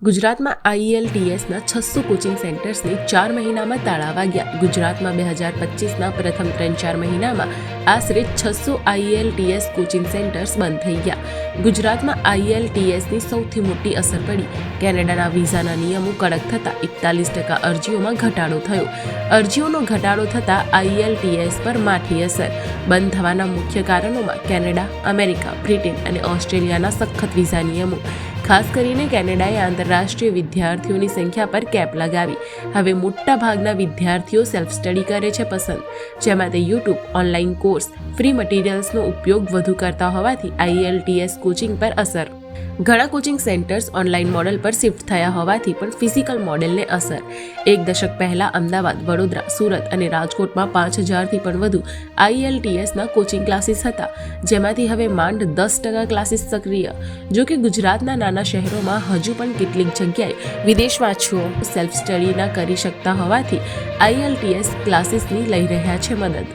ગુજરાતમાં આઈએલટીએસના 600 કોચિંગ સેન્ટર્સને 4 મહિનામાં તાળા વાગ્યા. ગુજરાતમાં 2025ના પ્રથમ 3-4 મહિનામાં આશરે 600 આઈએલટીએસ કોચિંગ સેન્ટર્સ બંધ થઈ ગયા. ગુજરાતમાં આઈએલટીએસની સૌથી મોટી અસર પડી. કેનેડાના વિઝાના નિયમો કડક થતાં 41% અરજીઓમાં ઘટાડો થયો. અરજીઓનો ઘટાડો થતાં આઈએલટીએસ પર માઠી અસર. બંધ થવાના મુખ્ય કારણોમાં કેનેડા, અમેરિકા, બ્રિટન અને ઓસ્ટ્રેલિયાના સખત વિઝા નિયમો. ખાસ કરીને કેનેડાએ આંતરરાષ્ટ્રીય વિદ્યાર્થીઓની સંખ્યા પર કેપ લગાવી. હવે મોટા ભાગના વિદ્યાર્થીઓ સેલ્ફ સ્ટડી કરે છે પસંદ, જેમાં તે યુટ્યુબ, ઓનલાઈન કોર્સ, ફ્રી મટીરિયલ્સનો ઉપયોગ વધુ કરતા હોવાથી આઈએલટીએસ કોચિંગ પર અસર. ઘણા કોચિંગ સેન્ટર્સ ઓનલાઈન મોડલ પર શિફ્ટ થયા હોવાથી પણ ફિઝિકલ મોડેલને અસર. એક દશક પહેલા અમદાવાદ, વડોદરા, સુરત અને રાજકોટમાં 5000થી પણ વધુ આઈએલટીએસના કોચિંગ ક્લાસીસ હતા, જેમાંથી હવે માંડ 10% ક્લાસીસ સક્રિય. જો કે ગુજરાતના નાના શહેરોમાં હજુ પણ કેટલીક જગ્યાએ વિદેશવાસીઓ સેલ્ફ સ્ટડી ના કરી શકતા હોવાથી આઈએલટીએસ ક્લાસીસની લઈ રહ્યા છે મદદ.